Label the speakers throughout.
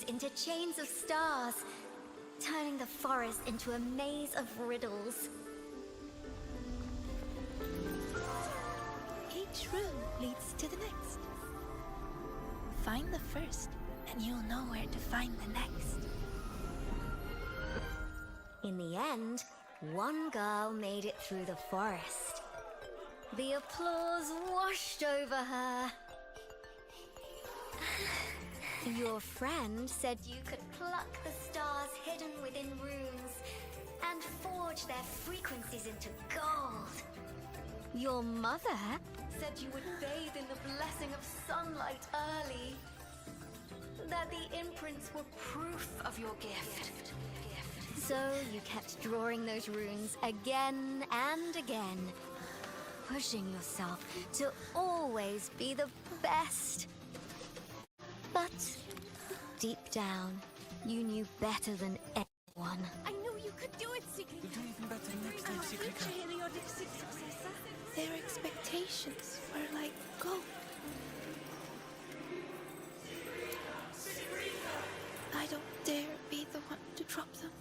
Speaker 1: runes into chains of stars, turning the forest into a maze of riddles.
Speaker 2: Each room leads to the next. Find the first, and you'll know where to find the next.
Speaker 1: In the end, one girl made it through the forest. The applause washed over her. Your friend said you could pluck the stars hidden within runes and forge their frequencies into gold. Your mother said you would bathe in the blessing of sunlight early. That the imprints were proof of your gift. So you kept drawing those runes again and again, pushing yourself to always be the best. But deep down, you knew better than anyone.
Speaker 2: I knew you could do it, Sigrid.
Speaker 3: You'll do even better next time, Sigrid.
Speaker 2: Their expectations were like gold. I don't dare be the one to drop them.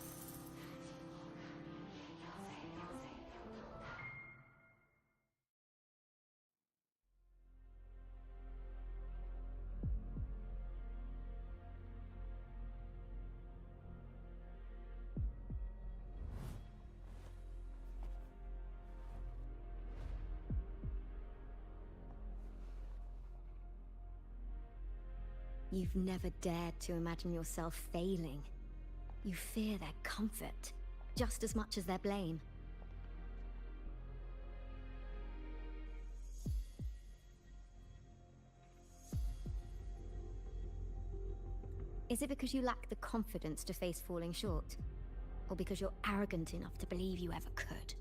Speaker 1: You've never dared to imagine yourself failing. You fear their comfort, just as much as their blame. Is it because you lack the confidence to face falling short? Or because you're arrogant enough to believe you ever could?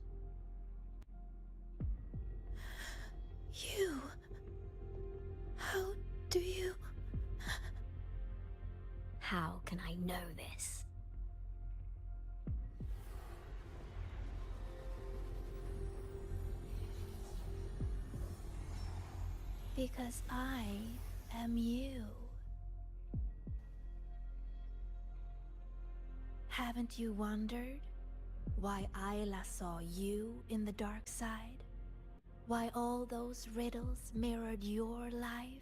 Speaker 2: You... How do you...
Speaker 1: How can I know this?
Speaker 2: Because I am you. Haven't you wondered why Ayla saw you in the dark side? Why all those riddles mirrored your life?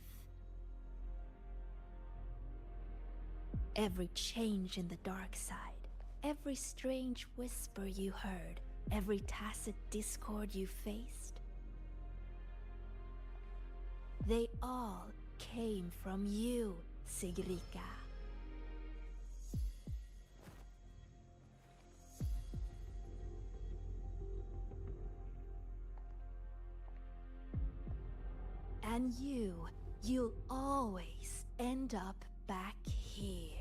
Speaker 2: Every change in the dark side, every strange whisper you heard, every tacit discord you faced, they all came from you, Sigrika. And you'll always end up back here.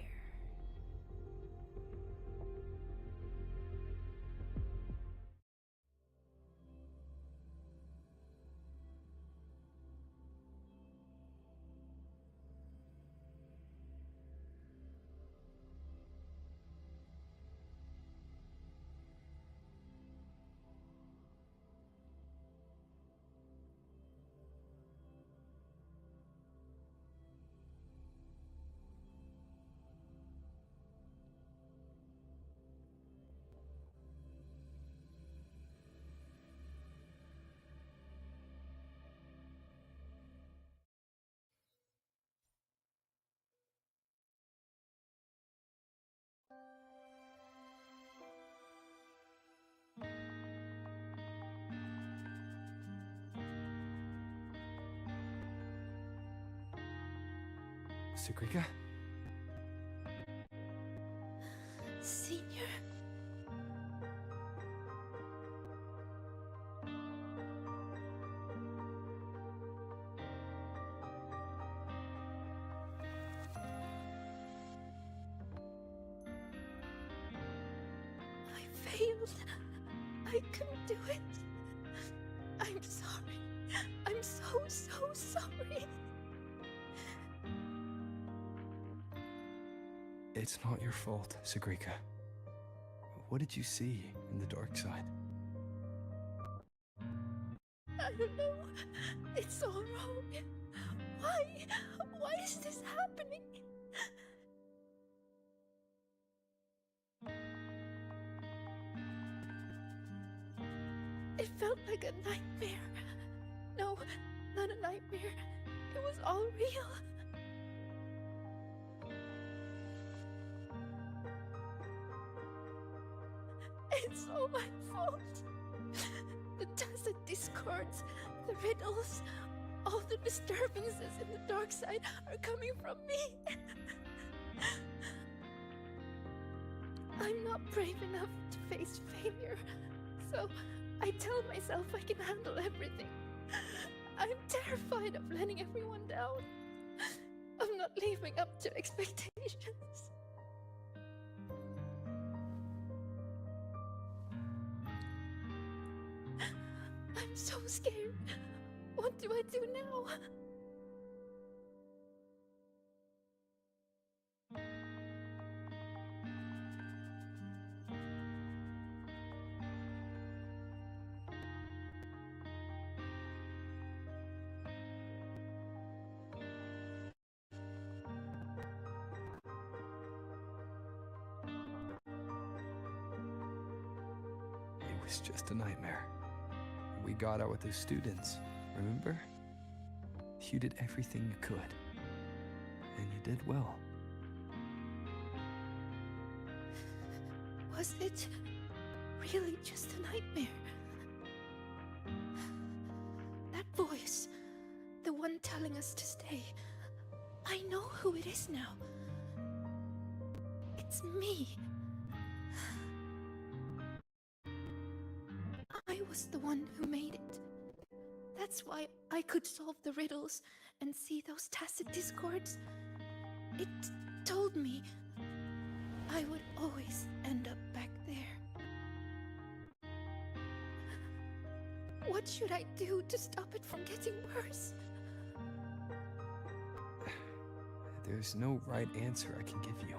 Speaker 3: Sigrika?
Speaker 2: Senior? I failed. I couldn't do it. I'm sorry. I'm so sorry.
Speaker 3: It's not your fault, Sigrika. What did you see in the dark side?
Speaker 2: I don't know. It's all wrong. Why? Why is this happening? like a nightmare. No, not a nightmare. It was all real. It's all my fault. The tacit discords, the riddles, all the disturbances in the dark side are coming from me. I'm not brave enough to face failure, so I tell myself I can handle everything. I'm terrified of letting everyone down, of not living up to expectations. I'm so scared. What do I do now?
Speaker 3: It was just a nightmare. We got out with the students, remember? You did everything you could. And you did well.
Speaker 2: Was it really just a nightmare? That voice, the one telling us to stay, I know who it is now. It's me. I was the one who made it. That's why I could solve the riddles and see those tacit discords. It told me I would always end up back there. What should I do to stop it from getting worse?
Speaker 3: There's no right answer I can give you.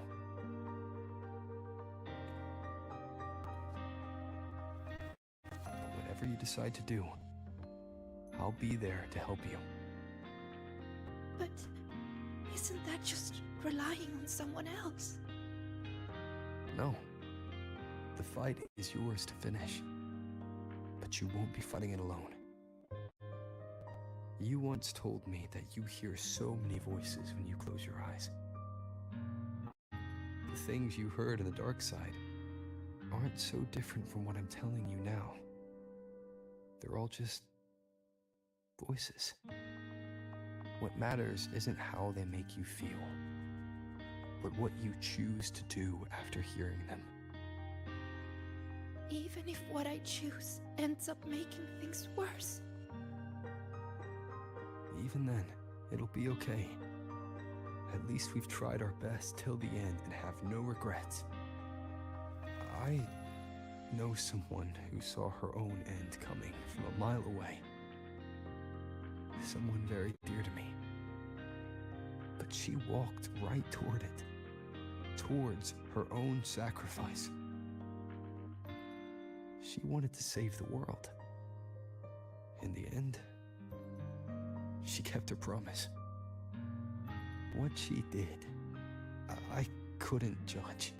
Speaker 3: Whatever you decide to do, I'll be there to help you.
Speaker 2: But isn't that just relying on someone else?
Speaker 3: No. The fight is yours to finish. But you won't be fighting it alone. You once told me that you hear so many voices when you close your eyes. The things you heard in the dark side aren't so different from what I'm telling you now. They're all just voices. What matters isn't how they make you feel, but what you choose to do after hearing them.
Speaker 2: Even if what I choose ends up making things worse.
Speaker 3: Even then, it'll be okay. At least we've tried our best till the end and have no regrets. I know someone who saw her own end coming from a mile away. Someone very dear to me. But she walked right toward it, towards her own sacrifice. She wanted to save the world. In the end, she kept her promise. What she did, I couldn't judge.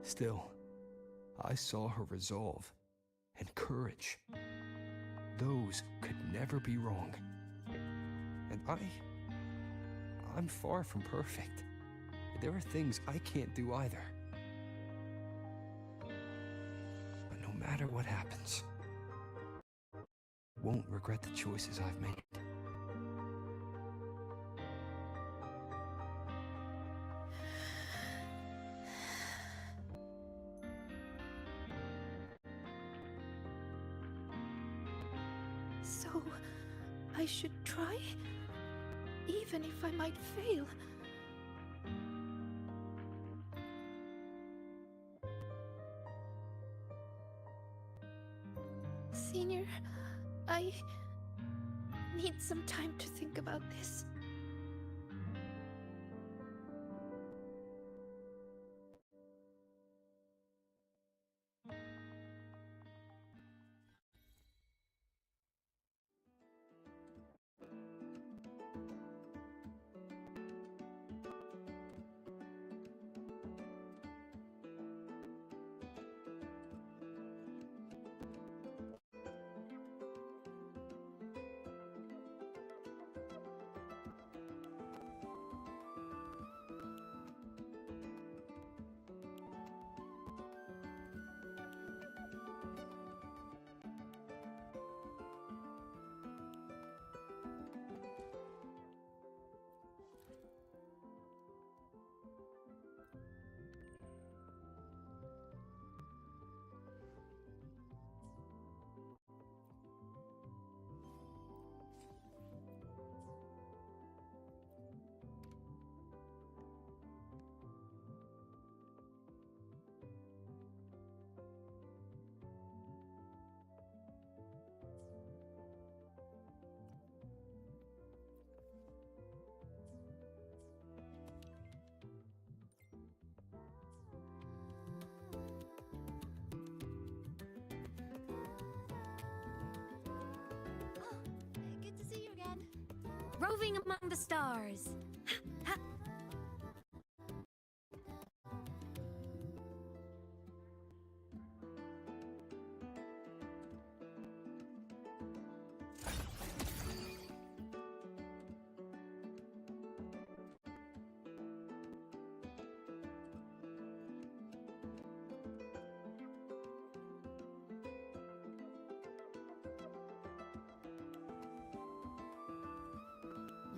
Speaker 3: Still, I saw her resolve and courage. Those could never be wrong. And I'm far from perfect. There are things I can't do either. But no matter what happens, I won't regret the choices I've made.
Speaker 2: So, I should try? Even if I might fail? Senior, I need some time to think about this.
Speaker 1: Roving among the stars.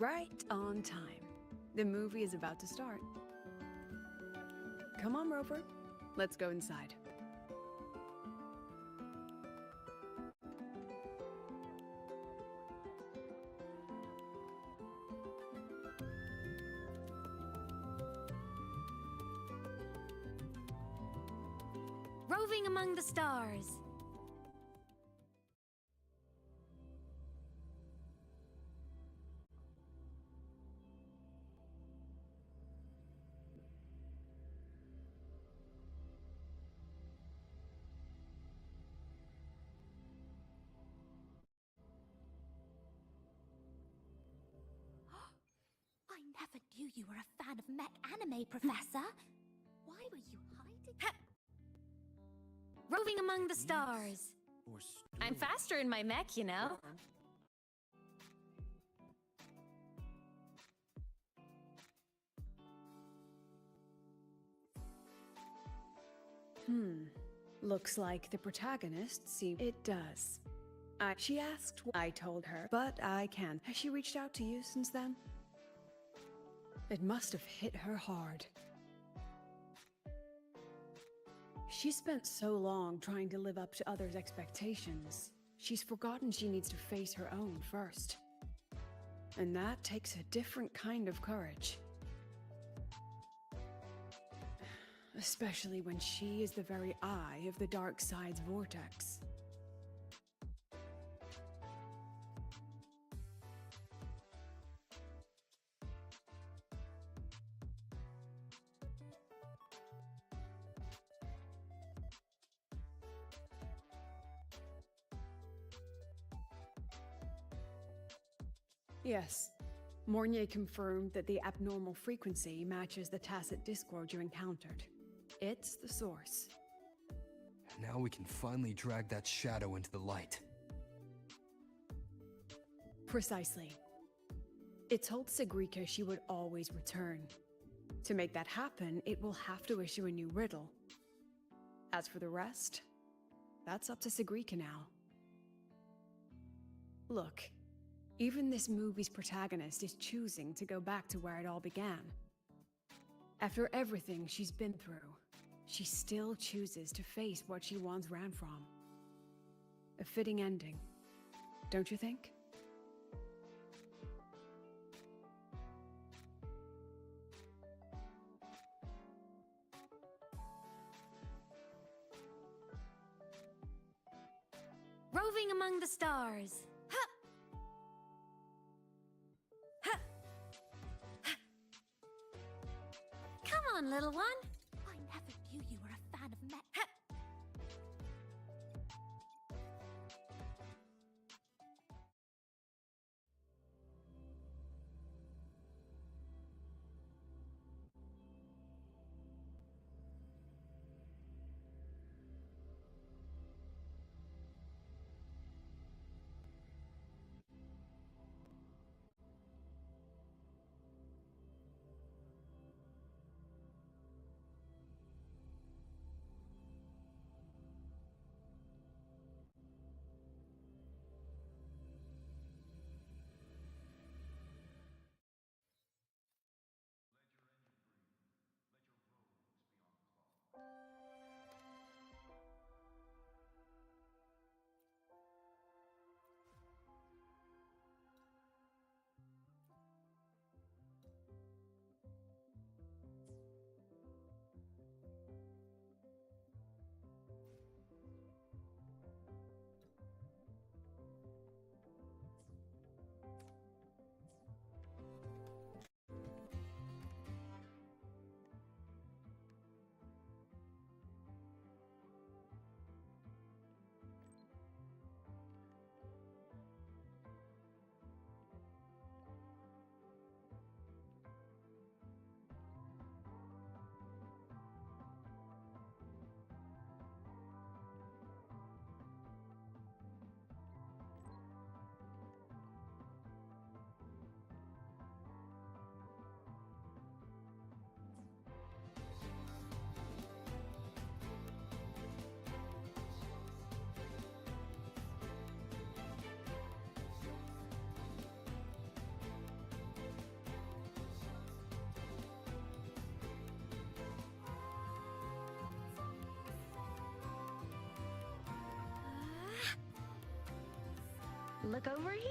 Speaker 4: Right on time. The movie is about to start. Come on, Rover. Let's go inside.
Speaker 1: Roving among the stars.
Speaker 5: I never knew you were a fan of mech anime, Professor. Why were you hiding?
Speaker 1: Roving among the stars. I'm faster in my mech, you know.
Speaker 4: Looks like the protagonist seems... It does. She asked what I told her, but I can. Has she reached out to you since then? It must have hit her hard. She spent so long trying to live up to others' expectations. She's forgotten she needs to face her own first. And that takes a different kind of courage. Especially when she is the very eye of the dark side's vortex. Yes. Mornier confirmed that the abnormal frequency matches the tacit discord you encountered. It's the source.
Speaker 3: Now we can finally drag that shadow into the light.
Speaker 4: Precisely. It told Sigrika she would always return. To make that happen, it will have to issue a new riddle. As for the rest, that's up to Sigrika now. Look, even this movie's protagonist is choosing to go back to where it all began. After everything she's been through, she still chooses to face what she once ran from. A fitting ending, don't you think?
Speaker 1: Roving among the stars. Come on, little one.
Speaker 5: I never knew you were a fan of mech.
Speaker 1: Look over here.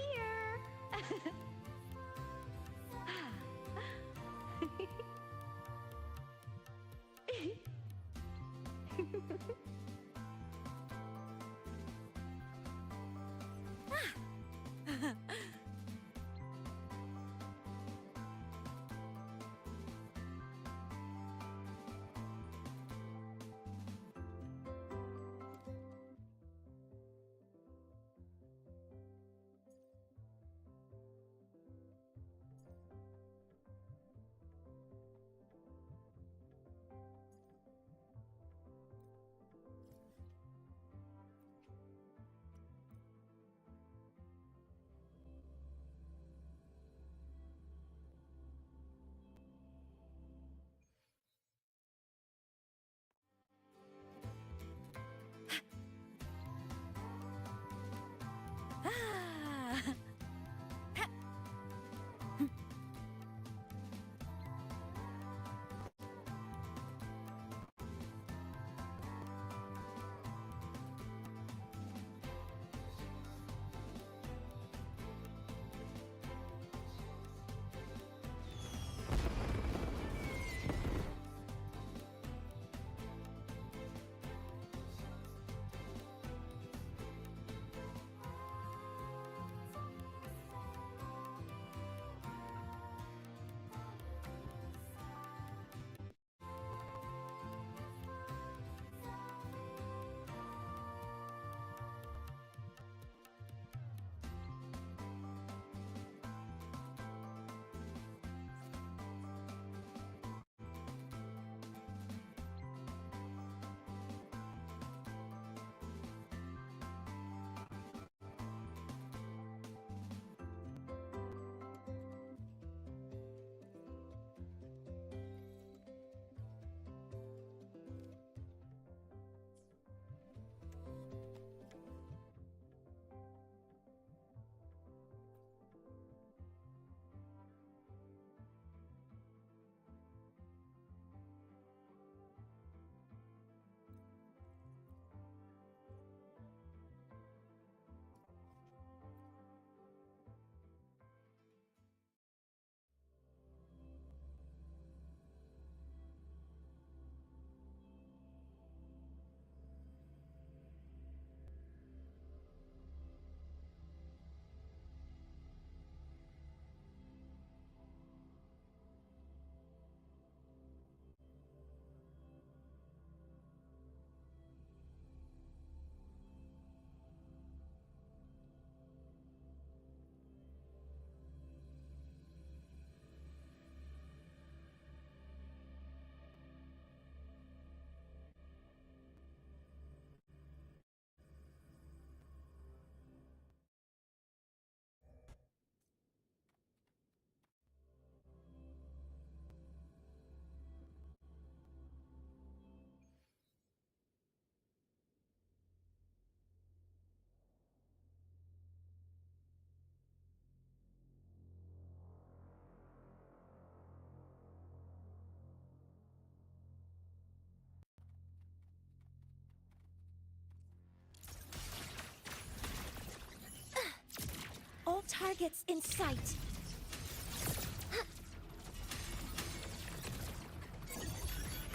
Speaker 5: All targets in sight.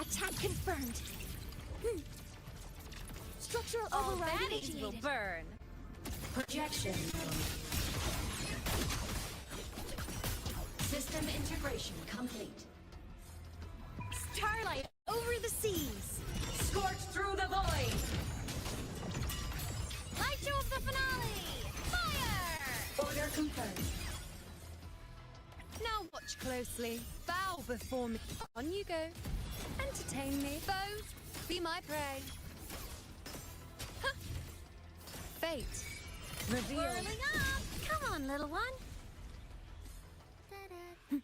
Speaker 5: Attack confirmed. Structural override initiated.
Speaker 1: Will burn.
Speaker 6: Projection. System integration complete.
Speaker 1: Starlight over the seas.
Speaker 6: Scorch through the void.
Speaker 1: Light show of the finale. Fire!
Speaker 6: Order confirmed.
Speaker 4: Now watch closely. Bow before me. On you go. Entertain me. Foes, be my prey. Huh. Fate. Reveal.
Speaker 1: Whirling up. Come on, little one. Ta-da.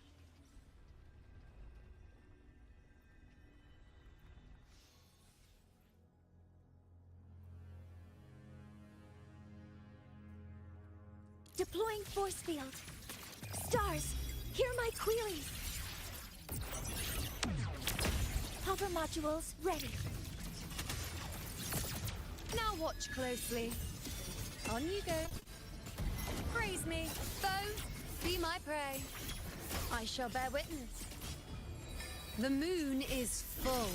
Speaker 5: Deploying force field. Stars, hear my queries. Hover modules ready.
Speaker 4: Now watch closely. On you go.
Speaker 7: praise me. Foes, be my prey. I shall bear witness. The moon is full.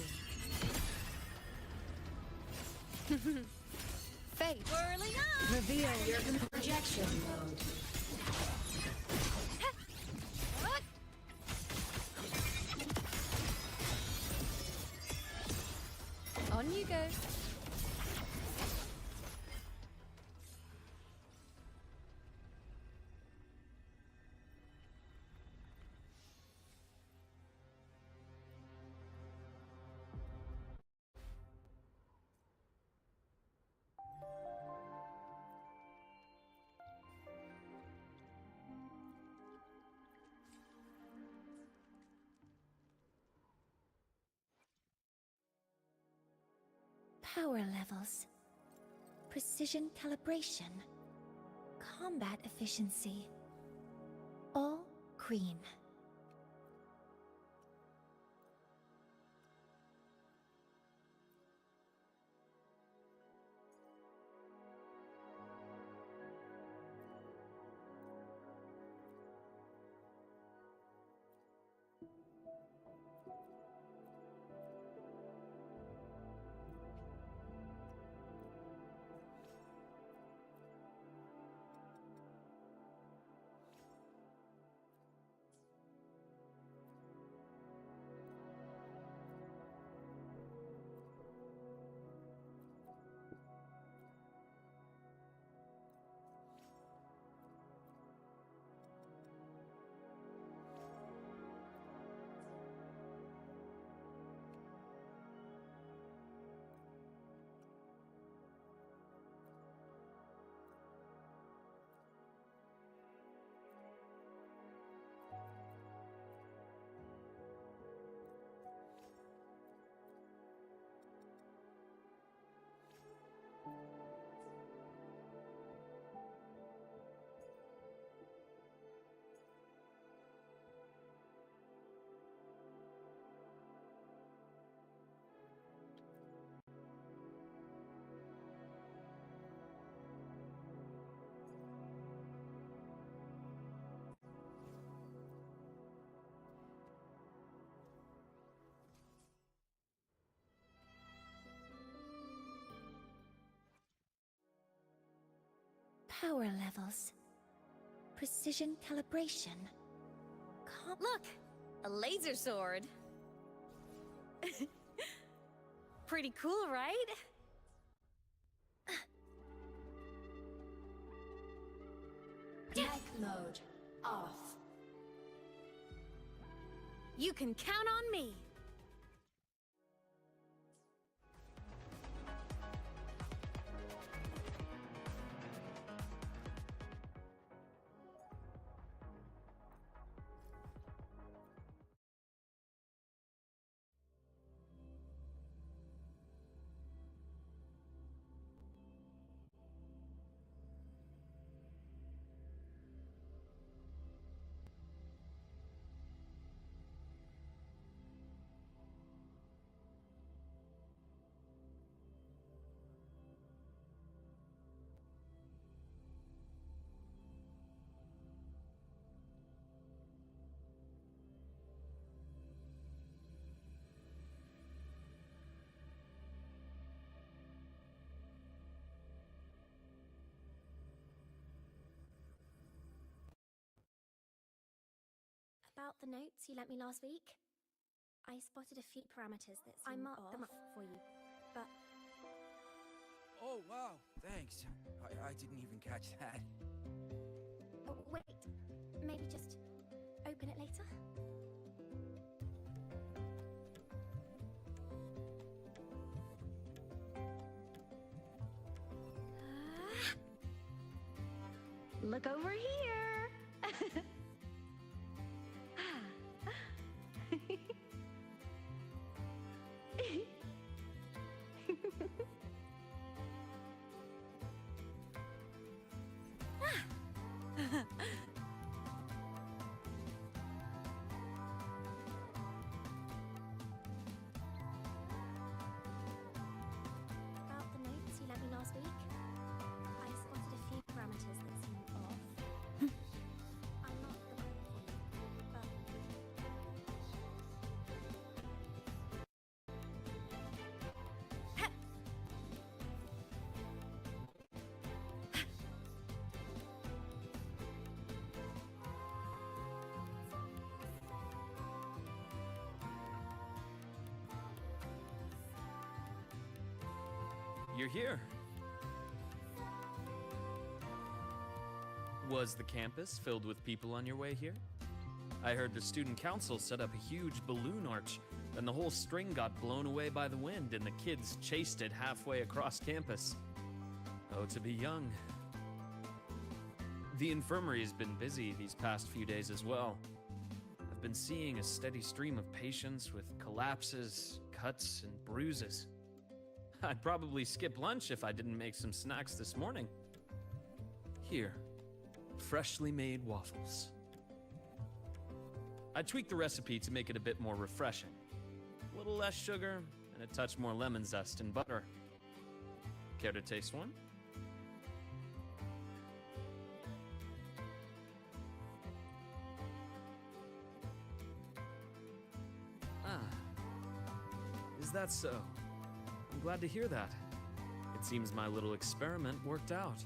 Speaker 7: Fate whirling up. Reveal your
Speaker 6: Projection mode.
Speaker 7: What? On you go.
Speaker 5: Power levels. Precision calibration. Combat efficiency. All green. Power levels. Precision calibration.
Speaker 7: Look, a laser sword. Pretty cool, right?
Speaker 6: Mech mode off.
Speaker 7: You can count on me.
Speaker 5: About the notes you lent me last week, I spotted a few parameters that seem
Speaker 7: I marked them
Speaker 5: off.
Speaker 7: up for you, but
Speaker 8: Oh, wow, thanks. I didn't even catch that.
Speaker 5: Oh, wait, maybe just open it later?
Speaker 1: Look over here.
Speaker 5: About the notes you lent me last week, I spotted a few parameters that seem off.
Speaker 9: you're here. Was the campus filled with people on your way here? I heard the student council set up a huge balloon arch, and the whole string got blown away by the wind, and the kids chased it halfway across campus. Oh, to be young. The infirmary has been busy these past few days as well. I've been seeing a steady stream of patients with collapses, cuts, and bruises. I'd probably skip lunch if I didn't make some snacks this morning. Here, freshly made waffles. I tweaked the recipe to make it a bit more refreshing. A little less sugar and a touch more lemon zest and butter. Care to taste one? Ah, is that so? I'm glad to hear that. It seems my little experiment worked out.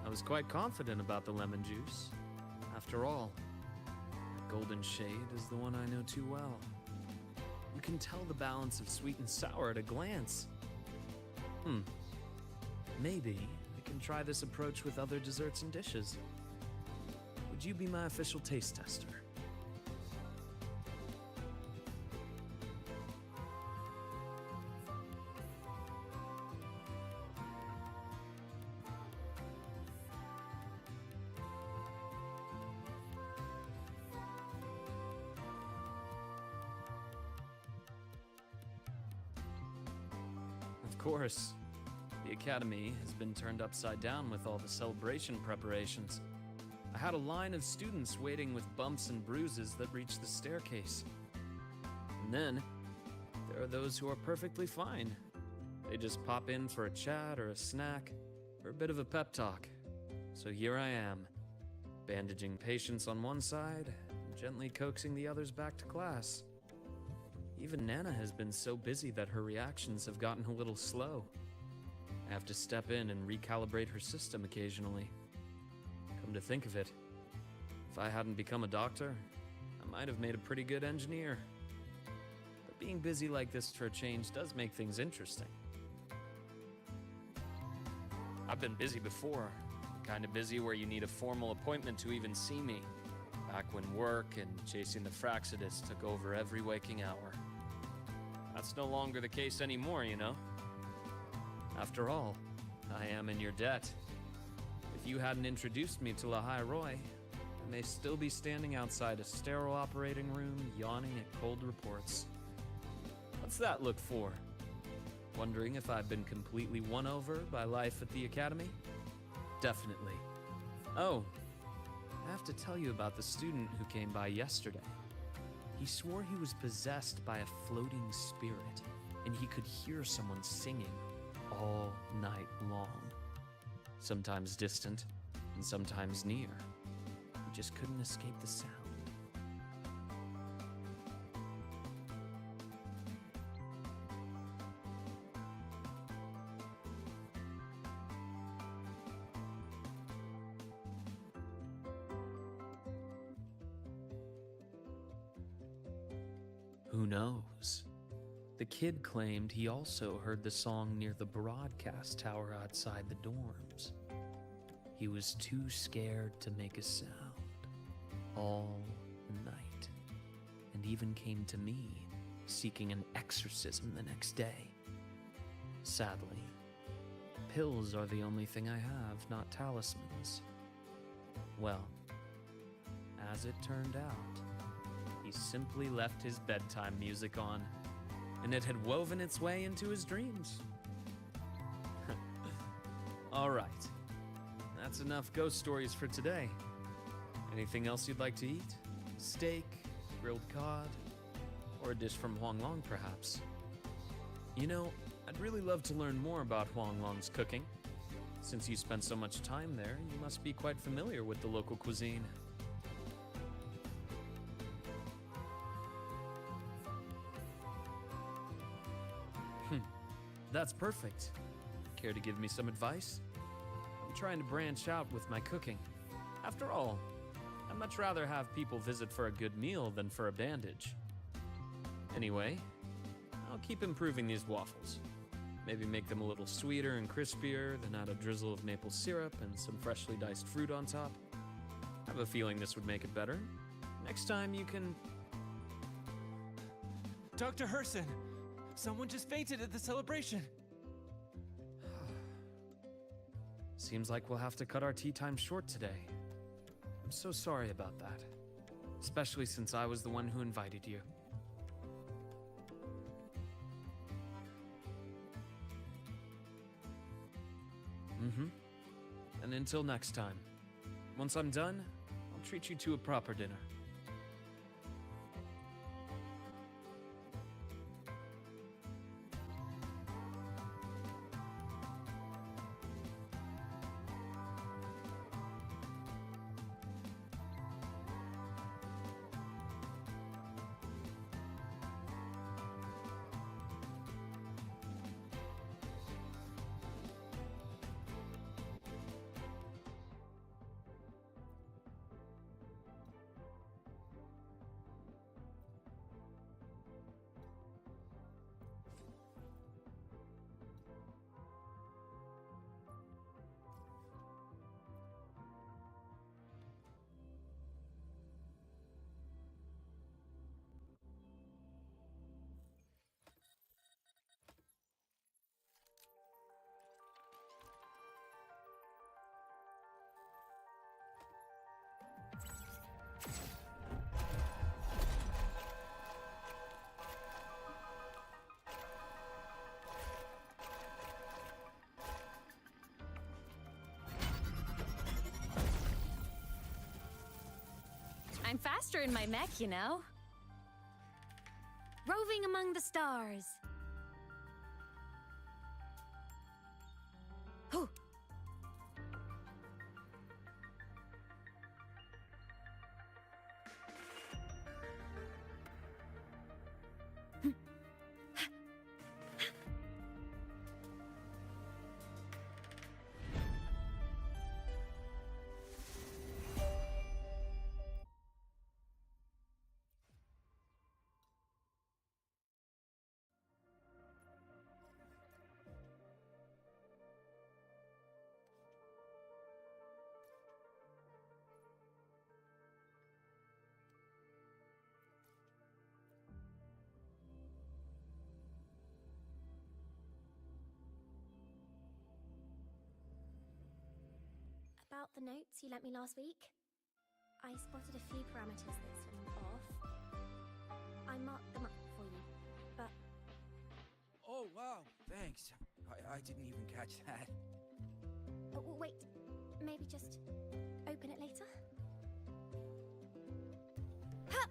Speaker 9: I was quite confident about the lemon juice. After all, that golden shade is the one I know too well. You can tell the balance of sweet and sour at a glance. Maybe I can try this approach with other desserts and dishes. Would you be my official taste tester? Of course. The academy has been turned upside down with all the celebration preparations. I had a line of students waiting with bumps and bruises that reached the staircase. And then, there are those who are perfectly fine. They just pop in for a chat or a snack, or a bit of a pep talk. So here I am, bandaging patients on one side, and gently coaxing the others back to class. Even Nana has been so busy that her reactions have gotten a little slow. I have to step in and recalibrate her system occasionally. Come to think of it, if I hadn't become a doctor, I might have made a pretty good engineer. But being busy like this for a change does make things interesting. I've been busy before, kind of busy where you need a formal appointment to even see me, back when work and chasing the Fraxidus took over every waking hour. That's no longer the case anymore, you know? After all, I am in your debt. If you hadn't introduced me to Lahai Roy, I may still be standing outside a sterile operating room, yawning at cold reports. What's that look for? Wondering if I've been completely won over by life at the academy? Definitely. Oh, I have to tell you about the student who came by yesterday. He swore he was possessed by a floating spirit, and he could hear someone singing all night long. Sometimes distant, and sometimes near. He just couldn't escape the sound. Who knows? The kid claimed he also heard the song near the broadcast tower outside the dorms. He was too scared to make a sound all night, and even came to me seeking an exorcism the next day. Sadly, pills are the only thing I have, not talismans. Well, as it turned out, he simply left his bedtime music on, and it had woven its way into his dreams. All right, that's enough ghost stories for today. Anything else you'd like to eat? Steak, grilled cod, or a dish from Huang Long, perhaps? You know, I'd really love to learn more about Huang Long's cooking. Since you spent so much time there, you must be quite familiar with the local cuisine. That's perfect. Care to give me some advice? I'm trying to branch out with my cooking. After all, I'd much rather have people visit for a good meal than for a bandage. Anyway, I'll keep improving these waffles. Maybe make them a little sweeter and crispier, then add a drizzle of maple syrup and some freshly diced fruit on top. I have a feeling this would make it better. Next time you can...
Speaker 10: Dr. Herson! Someone just fainted at the celebration!
Speaker 9: Seems like we'll have to cut our tea time short today. I'm so sorry about that. Especially since I was the one who invited you. And until next time. Once I'm done, I'll treat you to a proper dinner.
Speaker 5: I'm faster in my mech, you know. Roving among the stars. Whew.
Speaker 1: About the notes you lent me last week, I spotted a few parameters that seem off. I marked them up for you, but...
Speaker 8: Oh, wow, thanks. I didn't even catch that.
Speaker 1: Oh, wait, maybe just open it later?
Speaker 5: Ha!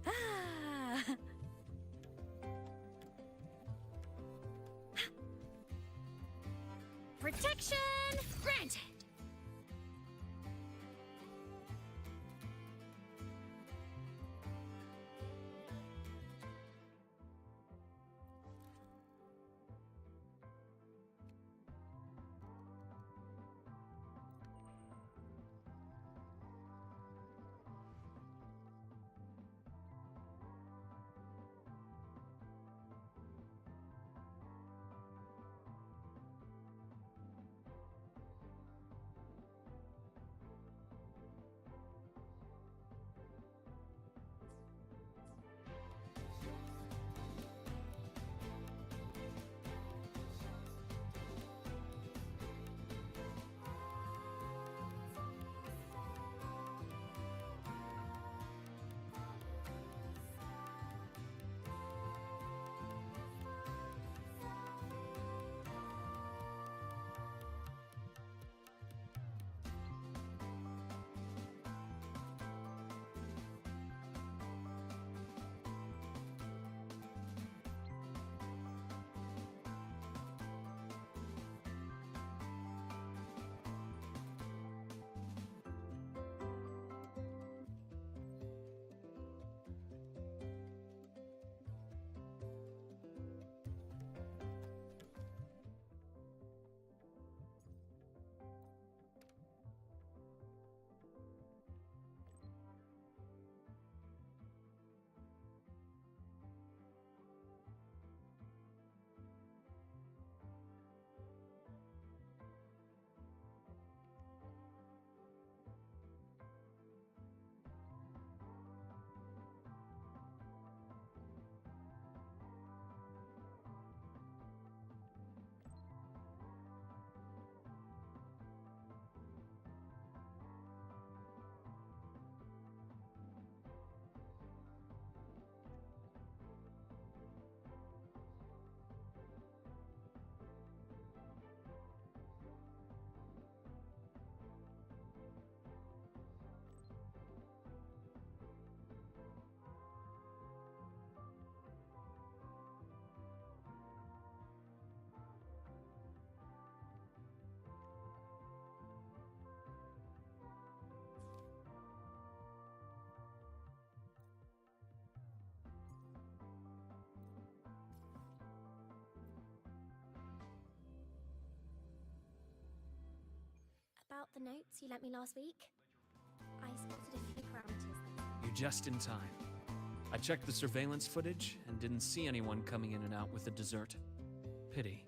Speaker 5: Ah! Protection granted! About the notes you lent me last week, I spotted a few parameters.
Speaker 9: You're just in time. I checked the surveillance footage and didn't see anyone coming in and out with the dessert. Pity,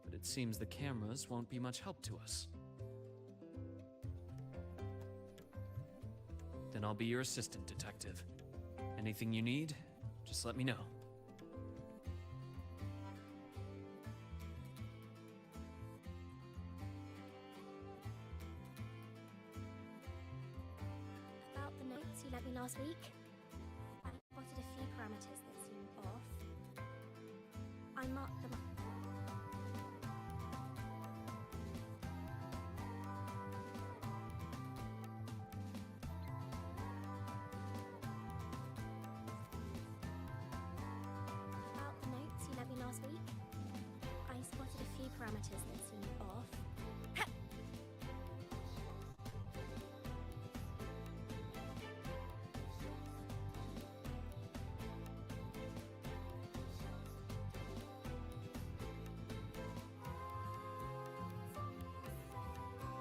Speaker 9: but it seems the cameras won't be much help to us. Then I'll be your assistant, detective. Anything you need, just let me know.
Speaker 5: About the notes you lent me last week, I spotted a few parameters that seem off. I marked them up. About the notes you lent me last week, I spotted a few parameters that seem off.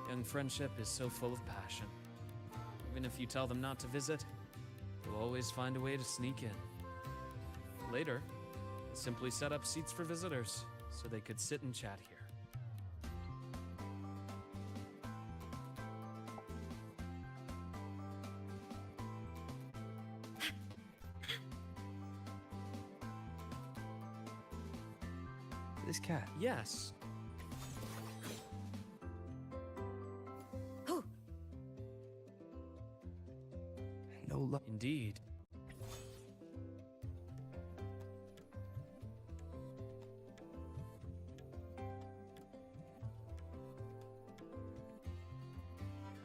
Speaker 9: Young friendship is so full of passion. Even if you tell them not to visit, they'll always find a way to sneak in. Later, I simply set up seats for visitors so they could sit and chat here.
Speaker 3: This cat.
Speaker 9: Yes.
Speaker 3: No luck.
Speaker 9: Indeed.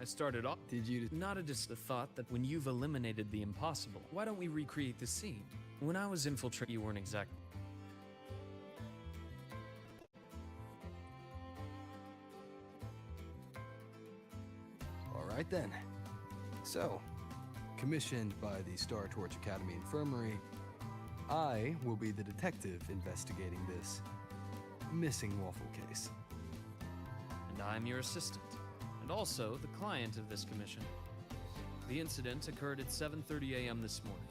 Speaker 9: I started off.
Speaker 3: Did you?
Speaker 9: Not just the thought that when you've eliminated the impossible, why don't we recreate the scene? When I was infiltrated, you weren't exact.
Speaker 3: All right then. So, commissioned by the Star Torch Academy Infirmary, I will be the detective investigating this missing waffle case.
Speaker 9: And I'm your assistant, and also the client of this commission. The incident occurred at 7:30 a.m. this morning.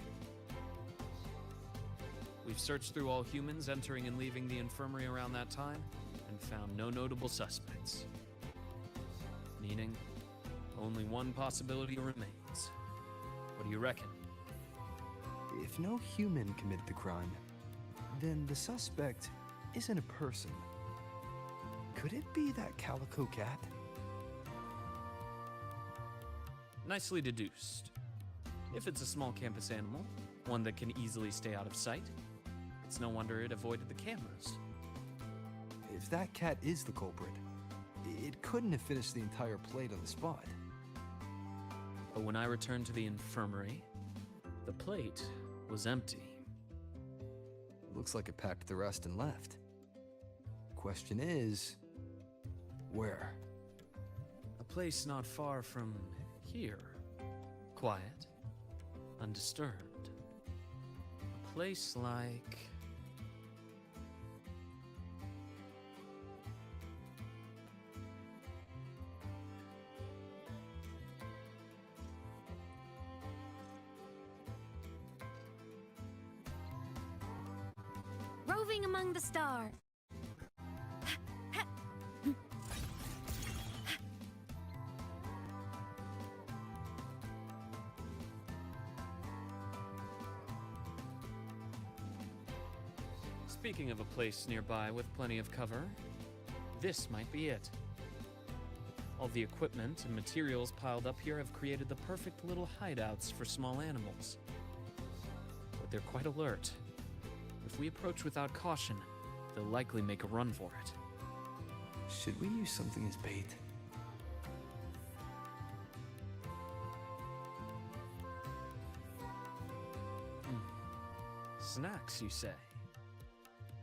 Speaker 9: We've searched through all humans entering and leaving the infirmary around that time and found no notable suspects. Meaning, only one possibility remains. What do you reckon?
Speaker 3: If no human committed the crime, then the suspect isn't a person. Could it be that calico cat?
Speaker 9: Nicely deduced. If it's a small campus animal, one that can easily stay out of sight, it's no wonder it avoided the cameras.
Speaker 3: If that cat is the culprit, it couldn't have finished the entire plate on the spot.
Speaker 9: But when I returned to the infirmary, the plate was empty.
Speaker 3: Looks like it packed the rest and left. Question is, where?
Speaker 9: A place not far from here. Quiet, undisturbed. A place like...
Speaker 7: Roving among the stars.
Speaker 9: Speaking of a place nearby with plenty of cover, this might be it. All the equipment and materials piled up here have created the perfect little hideouts for small animals. But they're quite alert. If we approach without caution, they'll likely make a run for it.
Speaker 3: Should we use something as bait?
Speaker 9: Snacks, you say?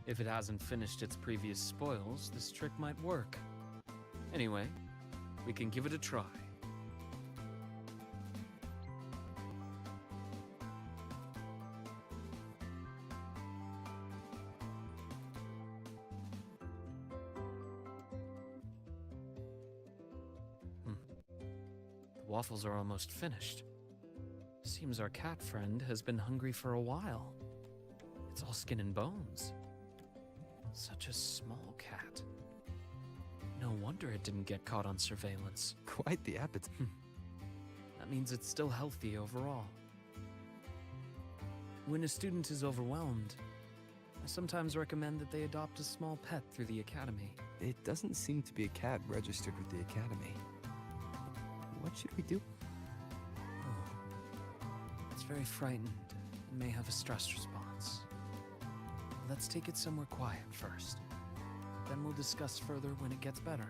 Speaker 9: If it hasn't finished its previous spoils, this trick might work. Anyway, we can give it a try. waffles are almost finished. Seems our cat friend has been hungry for a while. It's all skin and bones. Such a small cat. No wonder it didn't get caught on surveillance.
Speaker 3: Quite the appetite.
Speaker 9: That means it's still healthy overall. When a student is overwhelmed, I sometimes recommend that they adopt a small pet through the academy.
Speaker 3: It doesn't seem to be a cat registered with the academy. What should we do?
Speaker 9: Oh, it's very frightened and may have a stress response. Let's take it somewhere quiet first. Then we'll discuss further when it gets better.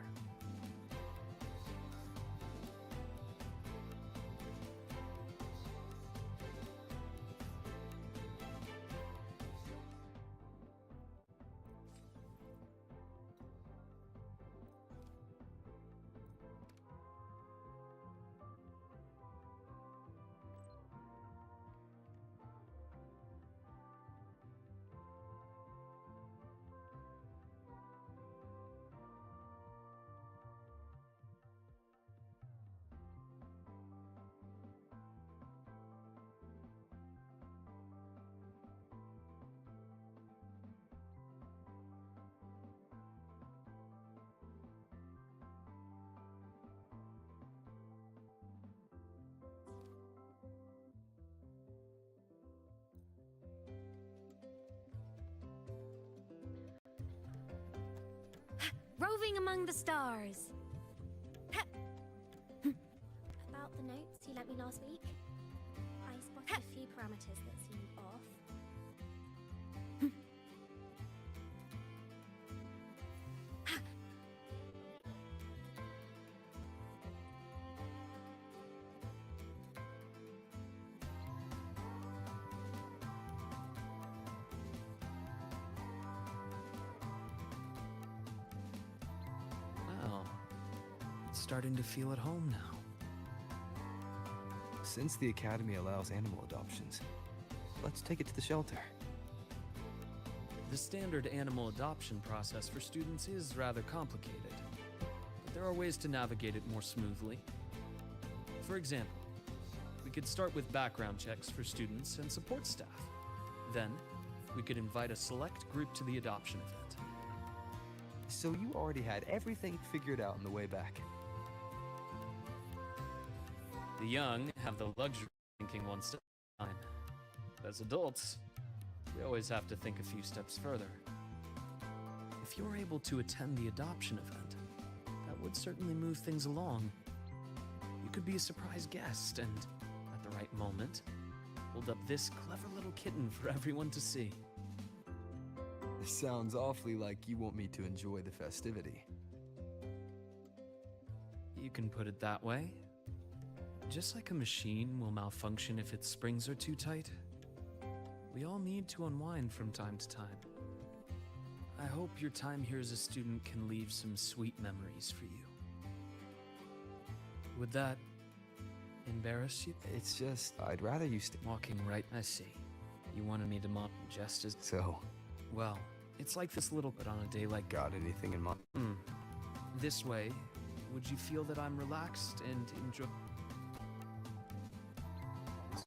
Speaker 1: Roving among the stars.
Speaker 5: About the notes you lent me last week, I spotted a few parameters that seemed off.
Speaker 9: Well, it's starting to feel at home now.
Speaker 3: Since the academy allows animal adoptions, let's take it to the shelter.
Speaker 9: The standard animal adoption process for students is rather complicated, but there are ways to navigate it more smoothly. For example, we could start with background checks for students and support staff. Then, we could invite a select group to the adoption event.
Speaker 3: So you already had everything figured out on the way back.
Speaker 9: The young have the luxury of thinking one step at a time. As adults, we always have to think a few steps further. If you're able to attend the adoption event, that would certainly move things along. You could be a surprise guest and, at the right moment, hold up this clever little kitten for everyone to see.
Speaker 3: Sounds awfully like you want me to enjoy the festivity.
Speaker 9: You can put it that way. Just like a machine will malfunction if its springs are too tight, we all need to unwind from time to time. I hope your time here as a student can leave some sweet memories for you. Would that embarrass you?
Speaker 3: It's just, I'd rather you stay.
Speaker 9: Walking right, I see. You wanted me to mop just as...
Speaker 3: So,
Speaker 9: Well, it's like this little bit on a day like...
Speaker 3: got anything in mind?
Speaker 9: This way, would you feel that I'm relaxed and enjoy...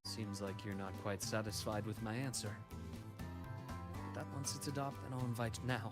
Speaker 9: Seems like you're not quite satisfied with my answer. But that once it's adopted, then I'll invite you now.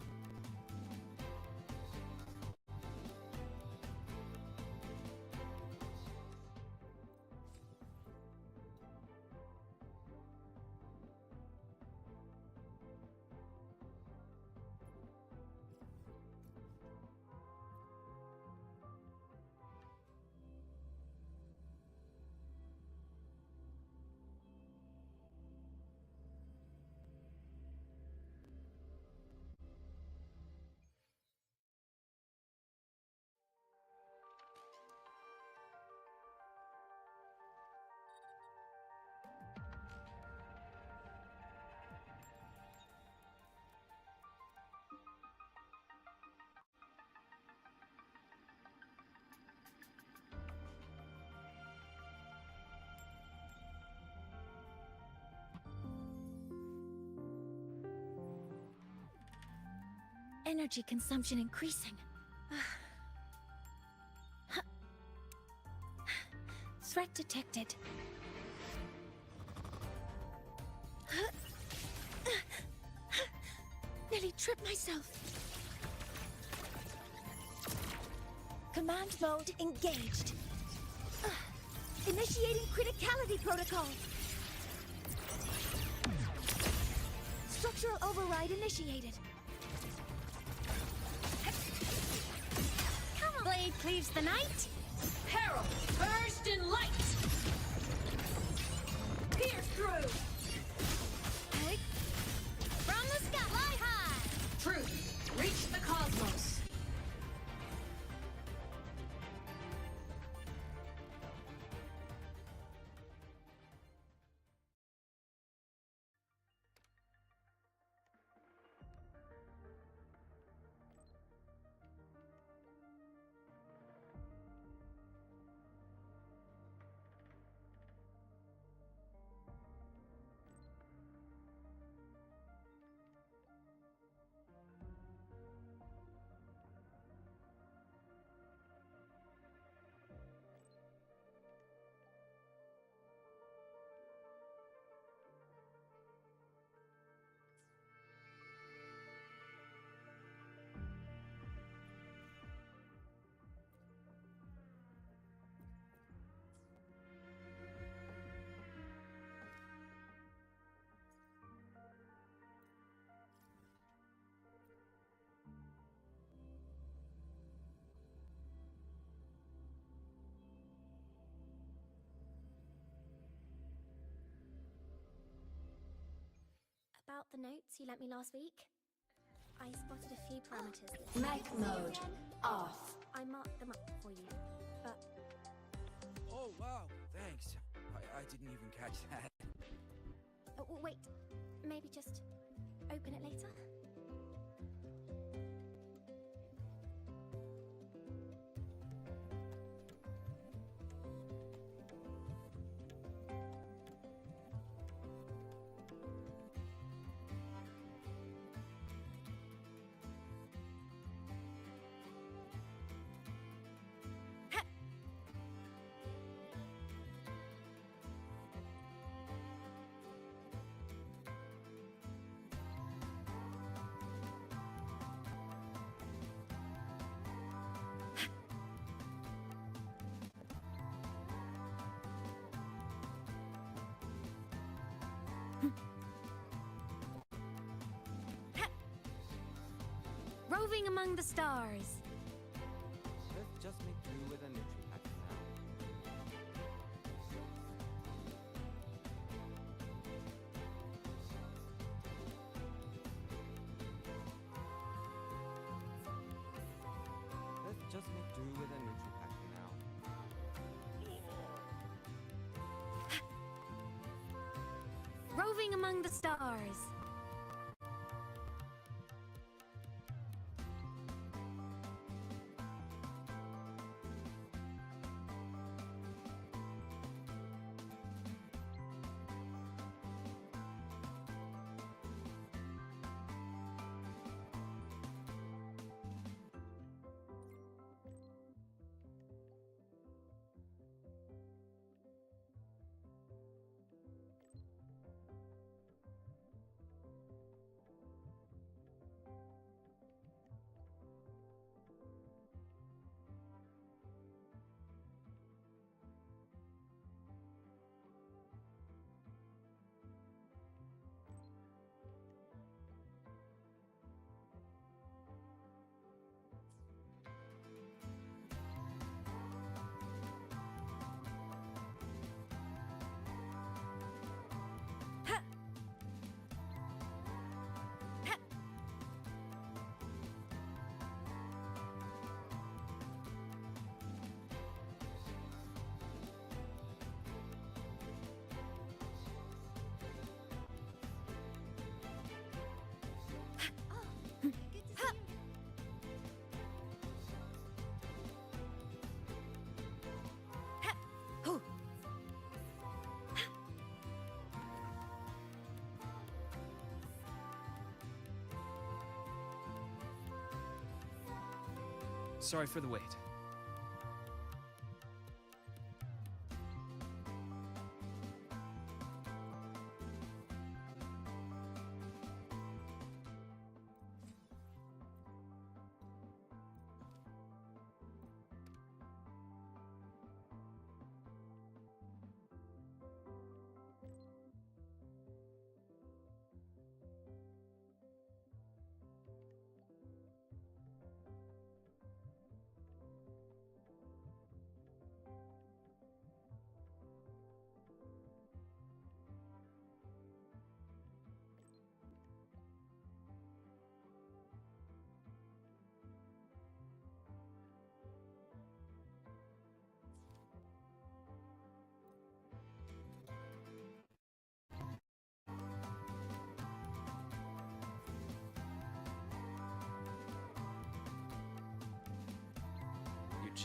Speaker 1: Energy consumption increasing.
Speaker 5: Threat detected. Nearly tripped myself. Command mode engaged. Initiating criticality protocol. Structural override initiated. Come on. Blade cleaves the night.
Speaker 6: Herald, burst in light! Pierce through!
Speaker 5: From the sky, fly high.
Speaker 6: Truth, reach the cosmos.
Speaker 5: About the notes you lent me last week, I spotted a few parameters that
Speaker 6: Night mode off.
Speaker 5: I marked them up for you, but
Speaker 8: Oh, wow, thanks. I didn't even catch that.
Speaker 5: wait, maybe just open it later?
Speaker 7: Roving among the stars.
Speaker 10: Let's just make do with a neutral pack for now. Let's just make do with a neutral pack for now.
Speaker 7: Roving among the stars.
Speaker 9: Sorry for the wait.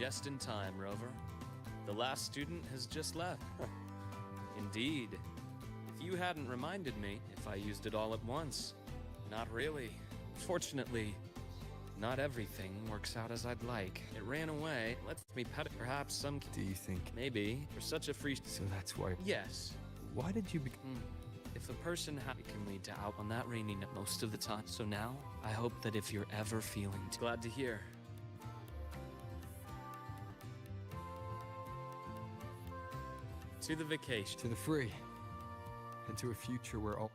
Speaker 9: just in time, Rover. The last student has just left. Indeed. If you hadn't reminded me, if I used it all at once. Not really. Fortunately, not everything works out as I'd like. It ran away, lets me pet it. Perhaps some...
Speaker 3: Do you think...
Speaker 9: Maybe. For such a free...
Speaker 3: So that's why...
Speaker 9: Yes.
Speaker 3: Why did you
Speaker 9: If a person can lead to out on that rainy night most of the time. So now, I hope that if you're ever feeling... Glad to hear. To the vacation.
Speaker 3: To the free. And to a future where all...